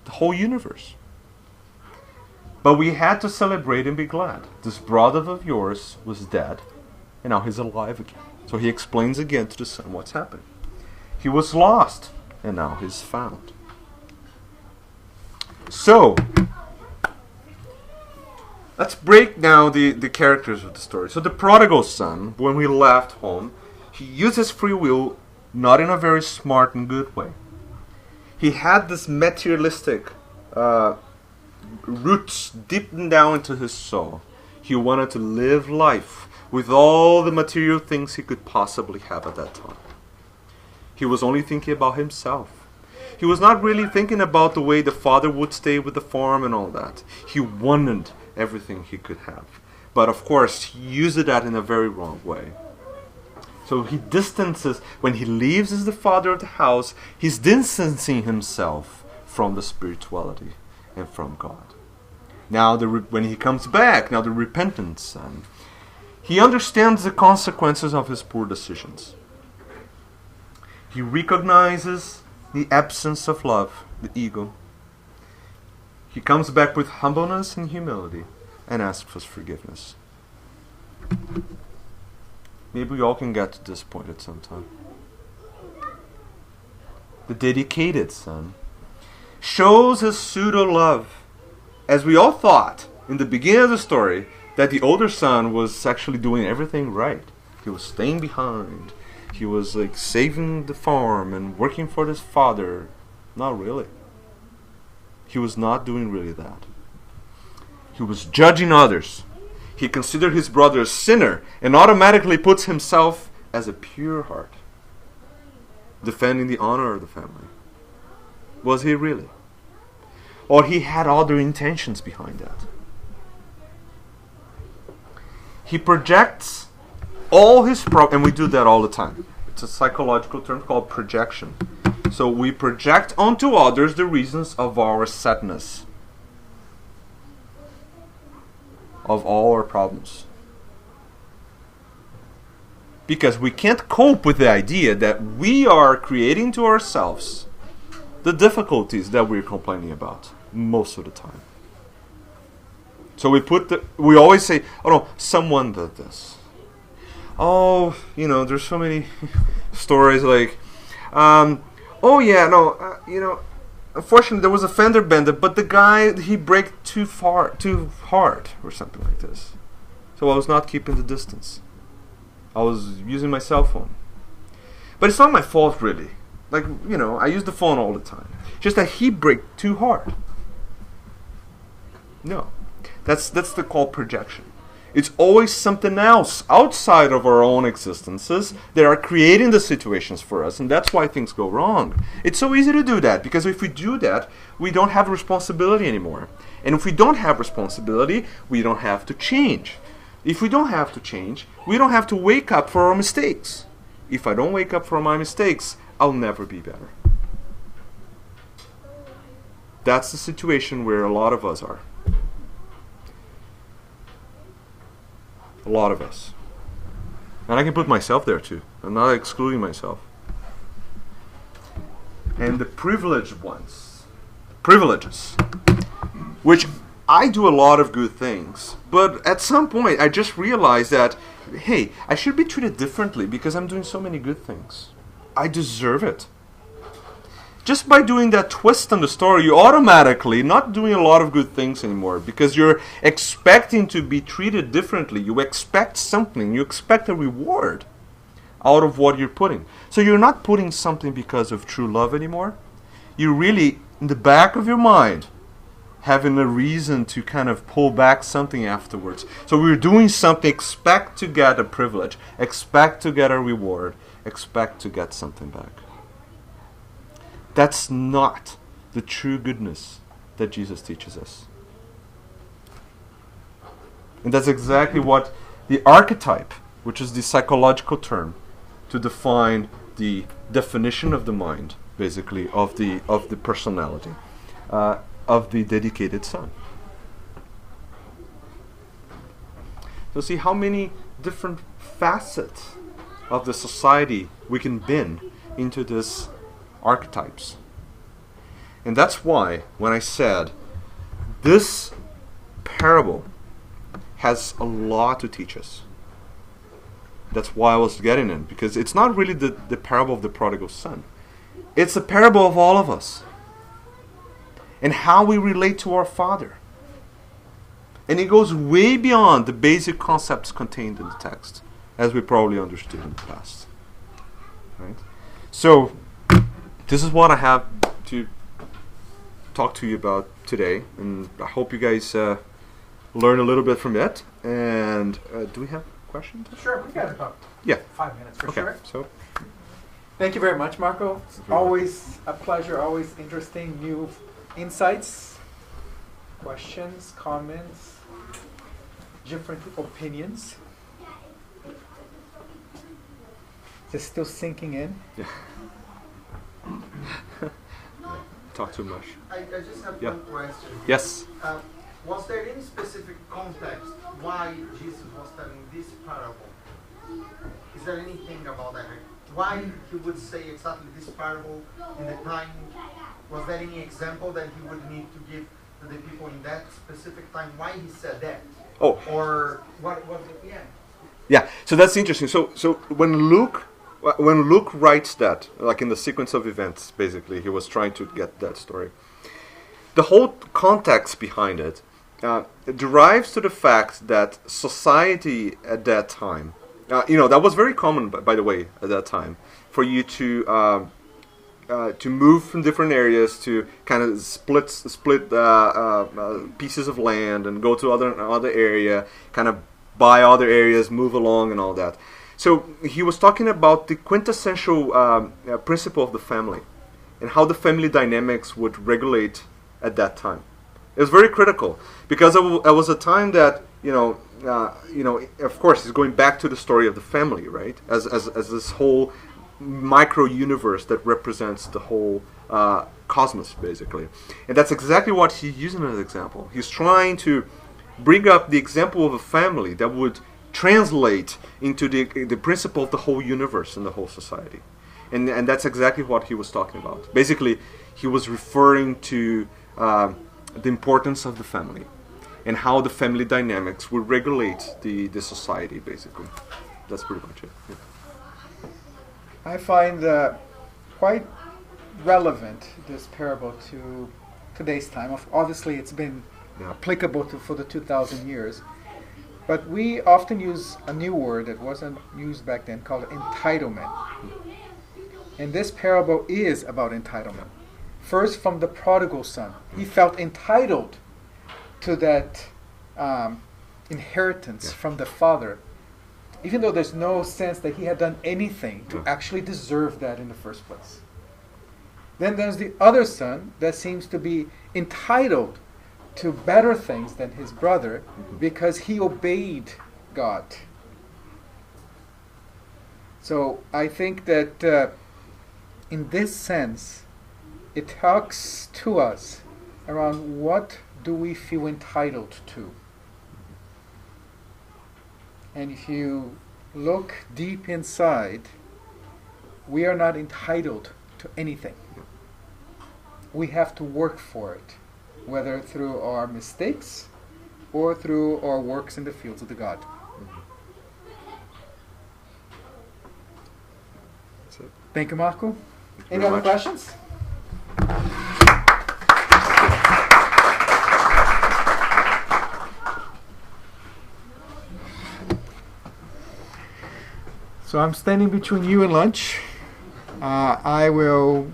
the whole universe. But we had to celebrate and be glad. This brother of yours was dead, and now he's alive again. So he explains again to the son what's happening. He was lost, and now he's found. So, let's break down the characters of the story. So the prodigal son, when he left home, he used his free will not in a very smart and good way. He had this materialistic roots deep down into his soul. He wanted to live life with all the material things he could possibly have at that time. He was only thinking about himself. He was not really thinking about the way the father would stay with the farm and all that. He wanted everything he could have. But of course, he used that in a very wrong way. So he distances, when he leaves as the father of the house, he's distancing himself from the spirituality and from God. Now, when he comes back, now the repentant son, he understands the consequences of his poor decisions. He recognizes the absence of love, the ego. He comes back with humbleness and humility and asks for forgiveness. Maybe we all can get to this point at some time. The dedicated son shows his pseudo-love. As we all thought in the beginning of the story, that the older son was actually doing everything right. He was staying behind. He was like saving the farm and working for his father. Not really. He was not doing really that. He was judging others. He considered his brother a sinner and automatically puts himself as a pure heart, defending the honor of the family. Was he really? Or he had other intentions behind that? He projects all his and we do that all the time. It's a psychological term called projection. So we project onto others the reasons of our sadness, of all our problems. Because we can't cope with the idea that we are creating to ourselves the difficulties that we're complaining about most of the time. So we always say, oh no, someone did this. Oh, there's so many stories like, unfortunately there was a fender bender, but the guy, he braked too hard, or something like this. So I was not keeping the distance. I was using my cell phone. But it's not my fault, really. Like, I use the phone all the time. Just that he braked too hard. No. That's the called projection. It's always something else outside of our own existences that are creating the situations for us, and that's why things go wrong. It's so easy to do that, because if we do that, we don't have responsibility anymore. And if we don't have responsibility, we don't have to change. If we don't have to change, we don't have to wake up for our mistakes. If I don't wake up for my mistakes, I'll never be better. That's the situation where a lot of us are. A lot of us. And I can put myself there too. I'm not excluding myself. And the privileged ones, privileges, which I do a lot of good things, but at some point I just realized that, hey, I should be treated differently because I'm doing so many good things. I deserve it. Just by doing that twist on the story, you're automatically not doing a lot of good things anymore, because you're expecting to be treated differently. You expect something. You expect a reward out of what you're putting. So you're not putting something because of true love anymore. You're really, in the back of your mind, having a reason to kind of pull back something afterwards. So we're doing something, expect to get a privilege, expect to get a reward, expect to get something back. That's not the true goodness that Jesus teaches us. And that's exactly what the archetype, which is the psychological term to define the definition of the mind, basically, of the personality, of the dedicated son. So see how many different facets of the society we can bin into this archetypes. And that's why when I said this parable has a lot to teach us, that's why I was getting in, because it's not really the parable of the prodigal son. It's a parable of all of us and how we relate to our Father. And it goes way beyond the basic concepts contained in the text, as we probably understood in the past. Right? So, this is what I have to talk to you about today, and I hope you guys learn a little bit from it. And do we have questions? Sure, we got about 5 minutes for sure. So, thank you very much, Marco. Always a pleasure, always interesting, new insights, questions, comments, different opinions. Is it still sinking in? Yeah. Talk too much. I just have one question. Yes. Was there any specific context why Jesus was telling this parable? Is there anything about that? Why he would say exactly this parable in the time? Was there any example that he would need to give to the people in that specific time? Why he said that? Oh. Or what was it? Yeah. Yeah. So that's interesting. So when Luke writes that, like in the sequence of events, basically, he was trying to get that story. The whole context behind it derives to the fact that society at that time, that was very common, by the way, at that time, for you to move from different areas, to kind of split pieces of land and go to other area, kind of buy other areas, move along, and all that. So he was talking about the quintessential principle of the family and how the family dynamics would regulate at that time. It was very critical because it was a time that of course, it's going back to the story of the family, right? As this whole micro universe that represents the whole cosmos, basically, and that's exactly what he's using as an example. He's trying to bring up the example of a family that would translate into the principle of the whole universe and the whole society. And that's exactly what he was talking about. Basically, he was referring to the importance of the family and how the family dynamics would regulate the society, basically. That's pretty much it. Yeah. I find quite relevant this parable to today's time. Obviously, it's been applicable for the 2,000 years. But we often use a new word that wasn't used back then called entitlement. And this parable is about entitlement. First, from the prodigal son. He felt entitled to that inheritance from the father, even though there's no sense that he had done anything to actually deserve that in the first place. Then there's the other son that seems to be entitled to better things than his brother because he obeyed God. So I think that in this sense, it talks to us around what do we feel entitled to. And if you look deep inside, we are not entitled to anything. We have to work for it, whether through our mistakes or through our works in the fields of the God. That's it. Thank you, Marco. Any Very other much. questions? So I'm standing between you and lunch. I will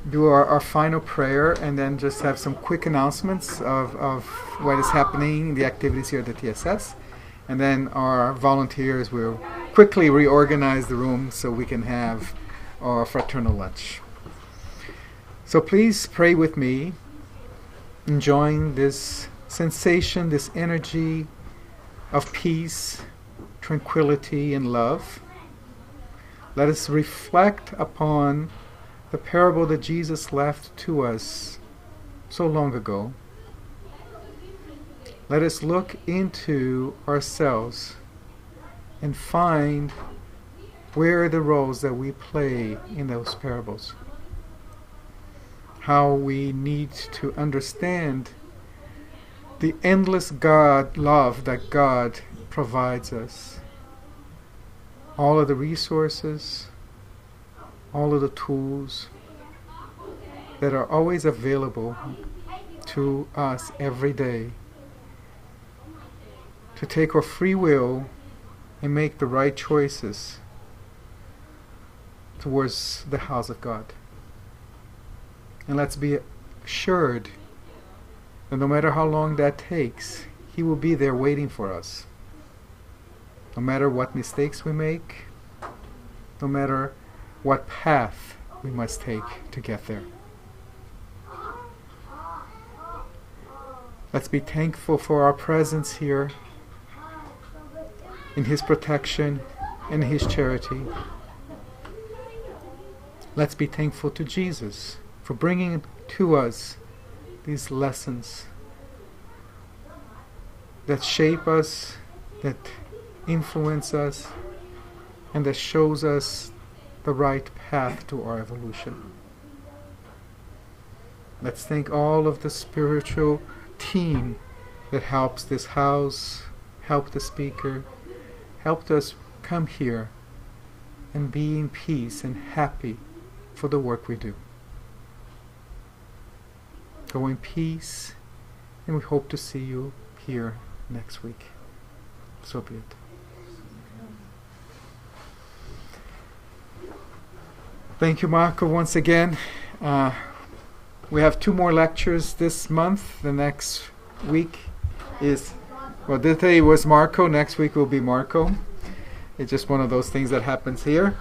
do our final prayer and then just have some quick announcements of what is happening, the activities here at the TSS. And then our volunteers will quickly reorganize the room so we can have our fraternal lunch. So please pray with me, enjoying this sensation, this energy of peace, tranquility, and love. Let us reflect upon the parable that Jesus left to us so long ago. Let us look into ourselves and find where are the roles that we play in those parables. how we need to understand the endless God love that God provides us. All of the resources, all of the tools that are always available to us every day to take our free will and make the right choices towards the house of God. And let's be assured that no matter how long that takes, He will be there waiting for us. No matter what mistakes we make, no matter what path we must take to get there. Let's be thankful for our presence here, in His protection, in His charity. Let's be thankful to Jesus for bringing to us these lessons that shape us, that influence us, and that shows us the right path to our evolution. Let's thank all of the spiritual team that helps this house, helped the speaker, helped us come here and be in peace and happy for the work we do. Go in peace, and we hope to see you here next week. So be it. Thank you, Marco, once again. We have 2 more lectures this month. The next week is, well, this day was Marco. Next week will be Marco. It's just one of those things that happens here.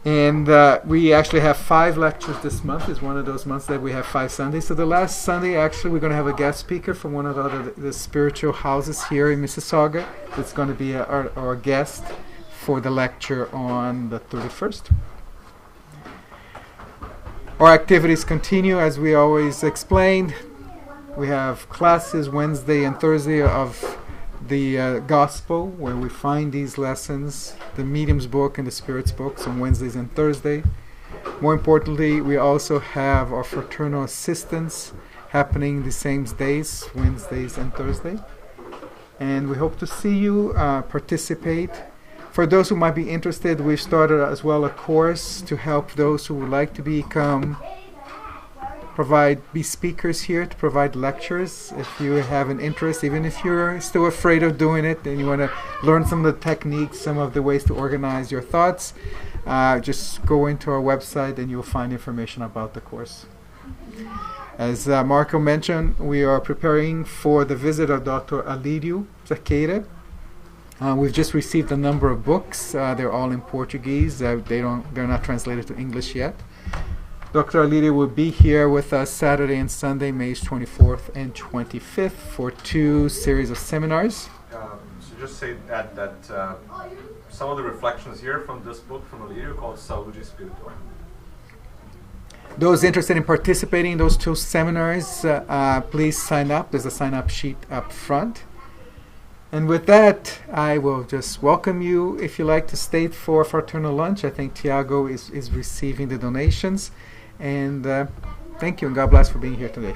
And we actually have 5 lectures this month. It's one of those months that we have 5 Sundays. So the last Sunday, actually, we're going to have a guest speaker from one of the spiritual houses here in Mississauga. It's going to be our guest for the lecture on the 31st. Our activities continue as we always explain. We have classes Wednesday and Thursday of the Gospel, where we find these lessons, the Medium's book and the Spirit's books on Wednesdays and Thursday. More importantly, we also have our fraternal assistance happening the same days, Wednesdays and Thursday. And we hope to see you participate. For those who might be interested, we've started as well a course to help those who would like to be speakers here, to provide lectures. If you have an interest, even if you're still afraid of doing it and you want to learn some of the techniques, some of the ways to organize your thoughts, just go into our website and you'll find information about the course. As Marco mentioned, we are preparing for the visit of Dr. Alírio Cerqueira. We've just received a number of books. They're all in Portuguese. They're not translated to English yet. Dr. Alírio will be here with us Saturday and Sunday, May 24th and 25th for 2 series of seminars. So just say that some of the reflections here from this book from Alírio called Saúde Espiritual. Those interested in participating in those 2 seminars, please sign up. There's a sign-up sheet up front. And with that, I will just welcome you. If you like to stay for fraternal lunch, I think Tiago is receiving the donations. And thank you, and God bless for being here today.